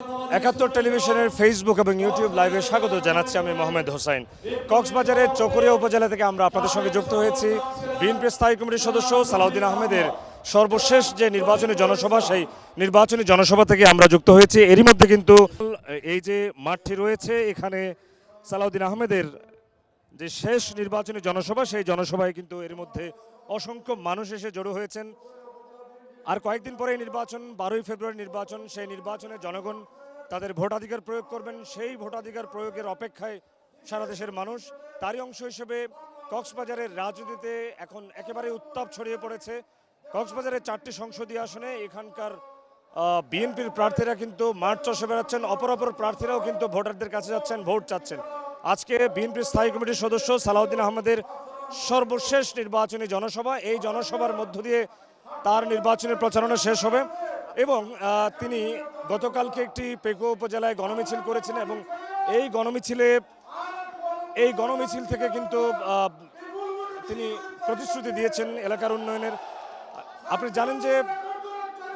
71 টেলিভিশনের ফেসবুক এবং ইউটিউব লাইভে স্বাগত জানাচ্ছি আমি মোহাম্মদ হোসাইন। কক্সবাজারের চকরিয়া উপজেলা থেকে আমরা আপনাদের সঙ্গে যুক্ত হয়েছি বিএনপি স্থায়ী কমিটির সদস্য সালাউদ্দিন আহমেদের সর্বশেষ যে নির্বাচনী জনসভা, সেই নির্বাচনী জনসভা থেকে আমরা যুক্ত হয়েছি। এরই মধ্যে কিন্তু এই যে মাঠটি রয়েছে, এখানে সালাউদ্দিন আহমেদের যে শেষ নির্বাচনী জনসভা, সেই জনসভায় কিন্তু এর মধ্যে অসংখ্য মানুষ এসে জড়ো হয়েছেন। আর কয়েকদিন পরে নির্বাচন, 12ই ফেব্রুয়ারি নির্বাচন। সেই নির্বাচনে জনগণ তাদের ভোটাধিকার প্রয়োগ করবেন। সেই ভোটাধিকার প্রয়োগের অপেক্ষায় সারা দেশের মানুষ। তারই অংশ হিসেবে কক্সবাজারের রাজনীতিতে এখন একেবারে উত্তাপ ছড়িয়ে পড়েছে। কক্সবাজারের 4টি সংসদীয় আসনে এখানকার বিএনপির প্রার্থীরা কিন্তু মাঠ চষে বেড়াচ্ছেন, অপর প্রার্থীরাও কিন্তু ভোটারদের কাছে যাচ্ছেন, ভোট চাচ্ছেন। আজকে বিএনপির স্থায়ী কমিটির সদস্য সালাউদ্দিন আহমেদের সর্বশেষ নির্বাচনী জনসভা। এই জনসভার মধ্য দিয়ে তার নির্বাচনের প্রচারণা শেষ হবে এবং তিনি গতকালকে একটি পেকুয়া উপজেলায় গণমিছিল করেছিলেন এবং এই গণমিছিল থেকে কিন্তু তিনি প্রতিশ্রুতি দিয়েছেন এলাকার উন্নয়নের। আপনি জানেন যে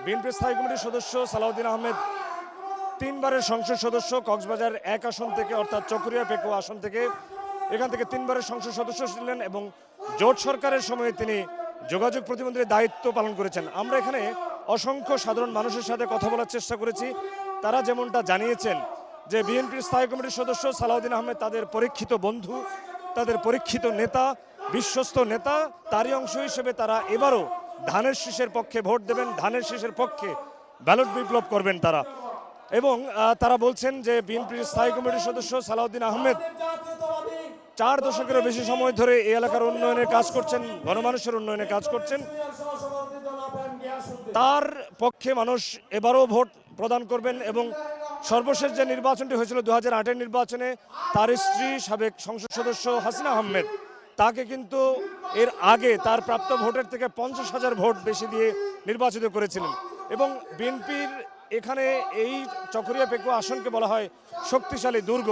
বিএনপি স্থায়ী কমিটির সদস্য সালাউদ্দিন আহমেদ 3বারের সংসদ সদস্য। কক্সবাজার 1 আসন থেকে, অর্থাৎ চকরিয়া পেকুয়া আসন থেকে, এখান থেকে 3বারের সংসদ সদস্য ছিলেন এবং জোট সরকারের সময়ে তিনি যোগাযোগ প্রতিমন্ত্রীর দায়িত্ব পালন করেছেন। আমরা এখানে অসংখ্য সাধারণ মানুষের সাথে কথা বলার চেষ্টা করেছি। তারা যেমনটা জানিয়েছেন যে বিএনপির স্থায়ী কমিটির সদস্য সালাউদ্দিন আহমেদ তাদের পরীক্ষিত বন্ধু, তাদের পরীক্ষিত নেতা, বিশ্বস্ত নেতা। তারই অংশ হিসেবে তারা এবারও ধানের শীষের পক্ষে ভোট দেবেন, ধানের শীষের পক্ষে ব্যালট বিপ্লব করবেন তারা। এবং তারা বলছেন যে বিএনপির স্থায়ী কমিটির সদস্য সালাউদ্দিন আহমেদ 4 দশকেরও বেশি সময় ধরে এই এলাকার উন্নয়নের কাজ করছেন, গণমানুষের উন্নয়নের কাজ করছেন। তার পক্ষে মানুষ এবারও ভোট প্রদান করবেন এবং সর্বশেষ যে নির্বাচনটি হয়েছিল 2008-এর নির্বাচনে, তার স্ত্রী সাবেক সংসদ সদস্য হাসিনা আহমেদ তাকে কিন্তু এর আগে তার প্রাপ্ত ভোটের থেকে 50,000 ভোট বেশি দিয়ে নির্বাচিত করেছিলেন। এবং বিএনপির এখানে এই চকরিয়া পেকুয়া আসনকে বলা হয় শক্তিশালী দুর্গ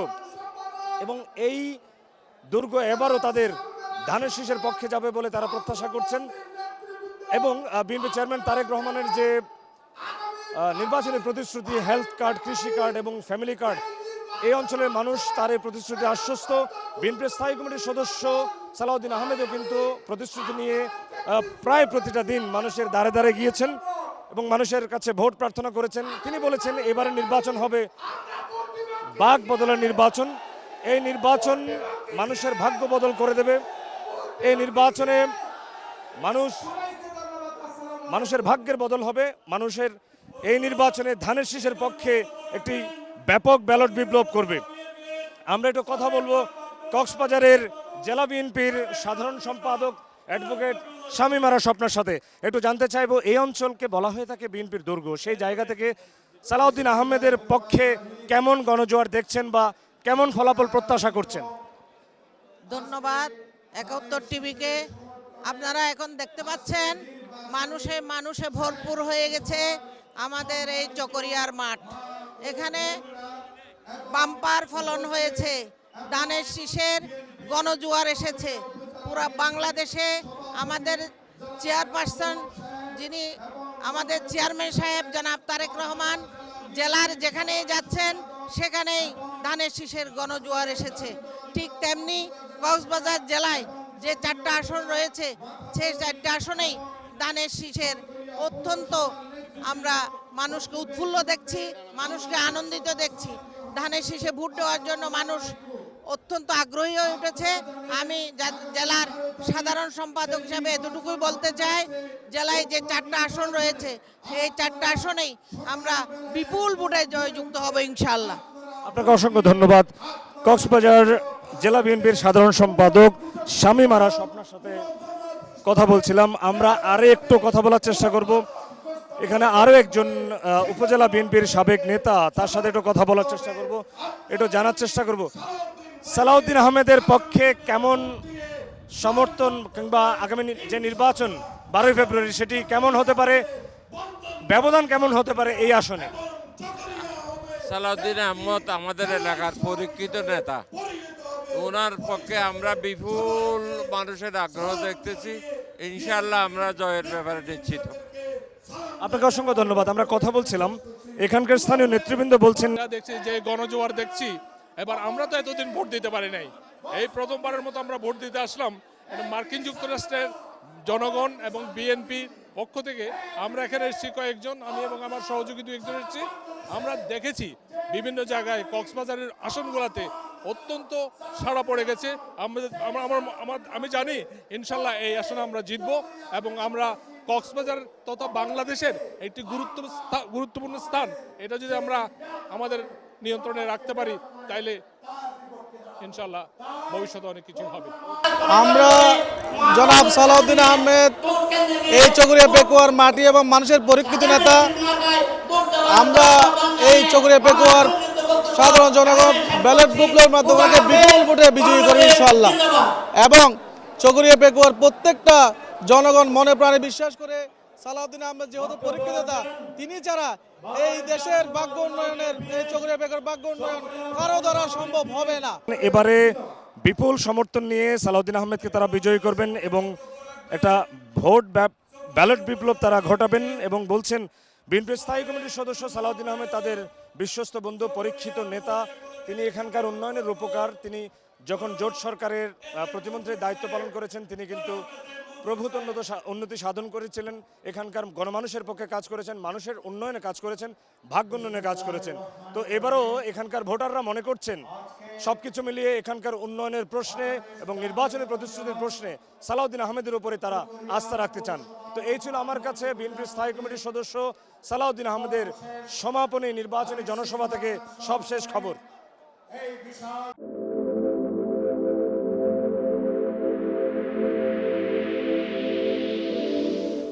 এবং এই দুর্গ এবারও তাদের ধানের শীষের পক্ষে যাবে বলে তারা প্রত্যাশা করছেন। এবং বিএনপি চেয়ারম্যান তারেক রহমানের যে নির্বাচনী প্রতিশ্রুতি, হেলথ কার্ড, কৃষি কার্ড এবং ফ্যামিলি কার্ড, এই অঞ্চলের মানুষ তার এই প্রতিশ্রুতি আশ্বস্ত। বিএনপির স্থায়ী কমিটির সদস্য সালাউদ্দিন আহমেদও কিন্তু প্রতিশ্রুতি নিয়ে প্রায় প্রতিটা দিন মানুষের দ্বারে দ্বারে গিয়েছেন এবং মানুষের কাছে ভোট প্রার্থনা করেছেন। তিনি বলেছেন এবারের নির্বাচন হবে বাক বদলের নির্বাচন। এই নির্বাচন মানুষের ভাগ্য বদল করে দেবে। এই নির্বাচনে মানুষের ভাগ্যের বদল হবে। মানুষের এই নির্বাচনে ধানের শীষের পক্ষে একটি ব্যাপক ব্যালট বিপ্লব করবে। আমরা একটু কথা বলবো কক্সবাজারের জেলা বিএনপির সাধারণ সম্পাদক অ্যাডভোকেট শামীম আরা স্বপ্নার সাথে। একটু জানতে চাইবো, এই অঞ্চলকে বলা হয়ে থাকে বিএনপির দুর্গ, সেই জায়গা থেকে সালাউদ্দিন আহমেদের পক্ষে কেমন গণজোয়ার দেখছেন বা কেমন ফলাফল প্রত্যাশা করছেন? ধন্যবাদ 71 টিভিকে। আপনারা এখন দেখতে পাচ্ছেন মানুষে ভরপুর হয়ে গেছে আমাদের এই চকরিয়ার মাঠ। এখানে বাম্পার ফলন হয়েছে, ধানের শীষের গণজোয়ার এসেছে পুরা বাংলাদেশে। আমাদের চেয়ারপারসন, যিনি আমাদের চেয়ারম্যান সাহেব জনাব তারেক রহমান, জেলার যেখানেই যাচ্ছেন সেখানেই ধানের শীষের গণজোয়ার এসেছে। ঠিক তেমনি কক্সবাজার জেলায় যে 4টা আসন রয়েছে, সেই 4টা আসনেই ধানের শীষের অত্যন্ত আমরা মানুষকে উৎফুল্ল দেখছি, মানুষকে আনন্দিত দেখছি। ধানের শীষে ভোট দেওয়ার জন্য মানুষ অত্যন্ত আগ্রহী হয়ে উঠেছে। আমি জেলার সাধারণ সম্পাদক হিসাবে এতটুকুই বলতে চাই, জেলায় যে 4টা আসন রয়েছে সেই 4টা আসনেই আমরা বিপুল ভোটে জয়যুক্ত হব ইনশাআল্লাহ। আপনাকে অসংখ্য ধন্যবাদ। কক্সবাজার জেলা বিএনপির সাধারণ সম্পাদক শামীম আরা স্বপ্নার সাথে কথা বলছিলাম। আমরা আরো একটু কথা বলার চেষ্টা করব। এখানে আরো একজন উপজেলা বিএনপির সাবেক নেতা, তার সাথে একটু কথা বলার চেষ্টা করব, একটু জানার চেষ্টা করব সালাউদ্দিন আহমেদের পক্ষে কেমন সমর্থন কিংবা আগামী যে নির্বাচন 12ই ফেব্রুয়ারি সেটি কেমন হতে পারে, ব্যবধান কেমন হতে পারে এই আসনে। সালাউদ্দিন আহমদ আমাদের এলাকার পরীক্ষিত নেতা, ওনার পক্ষে আমরা বিপুল মানুষের আগ্রহ দেখতেছি। ইনশাআল্লাহ আমরা জয়ের ব্যাপারে নিশ্চিত। আপনাকে অসংখ্য ধন্যবাদ। আমরা কথা বলছিলাম এখানকার স্থানীয় নেতৃবৃন্দ বলছেন, আমরা দেখছি যে গণজোয়ার দেখছি, এবার আমরা তো এতদিন ভোট দিতে পারি নাই, এই প্রথমবারের মতো আমরা ভোট দিতে আসলাম। এটা মার্কিন যুক্তরাষ্ট্রের জনগণ এবং বিএনপি পক্ষ থেকে আমরা এখানে এসেছি কয়েকজন, আমি এবং আমার সহযোগী দু একজন এসেছি। আমরা দেখেছি বিভিন্ন জায়গায় কক্সবাজারের আসনগুলোতে অত্যন্ত সাড়া পড়ে গেছে। আমি জানি ইনশাল্লাহ এই আসনে আমরা জিতবো এবং আমরা কক্সবাজার তথা বাংলাদেশের একটি গুরুত্বপূর্ণ স্থান, এটা যদি আমরা আমাদের নিয়ন্ত্রণে রাখতে পারি তাইলে ইনশাল্লাহ ভবিষ্যতে অনেক কিছু হবে। আমরা জনাব সালাউদ্দিন আহমেদ এই চকরিয়া পেকুয়ার মাটি এবং মানুষের পরীক্ষিত নেতা। আমরা এই চকরিয়া পেকুয়ার সাধারণ জনগণ ব্যালট বুকলের মাধ্যমে বিপুল ভোটে বিজয়ী করি ইনশাআল্লাহ। এবং চকরিয়া পেকুয়ার প্রত্যেকটা জনগণ মনে প্রাণে বিশ্বাস করে সালাউদ্দিন আহমেদ যেহেতু পরীক্ষিত নেতা, তিনি ছাড়া এই দেশের ভাগ্য উন্নয়নের, এই চকরিয়া পেকুয়ার ভাগ্য উন্নয়ন কারো দ্বারা সম্ভব হবে না। এবারে বিপুল সমর্থন নিয়ে সালাউদ্দিন আহমেদকে তারা বিজয়ী করবেন এবং একটা ব্যালট বিপ্লব তারা ঘটাবেন এবং বলছেন বিএনপির স্থায়ী কমিটির সদস্য সালাউদ্দিন আহমেদ তাদের বিশ্বস্ত বন্ধু, পরীক্ষিত নেতা। তিনি এখানকার উন্নয়নের রূপকার। তিনি যখন জোট সরকারের প্রতিমন্ত্রীর দায়িত্ব পালন করেছেন তিনি কিন্তু প্রভূত উন্নতি সাধন করেছিলেন, এখানকার গণমানুষের পক্ষে কাজ করেছেন, মানুষের উন্নয়নে কাজ করেছেন, ভাগ্য উন্নয়নে কাজ করেছেন। তো এবারও এখানকার ভোটাররা মনে করছেন সবকিছু মিলিয়ে এখানকার উন্নয়নের প্রশ্নে এবং নির্বাচনের প্রতিশ্রুতির প্রশ্নে সালাউদ্দিন আহমেদের উপরে তারা আস্থা রাখতে চান। তো এই ছিল আমার কাছে বিএনপির স্থায়ী কমিটির সদস্য সালাউদ্দিন আহমেদের সমাপনী নির্বাচনী জনসভা থেকে সবশেষ খবর।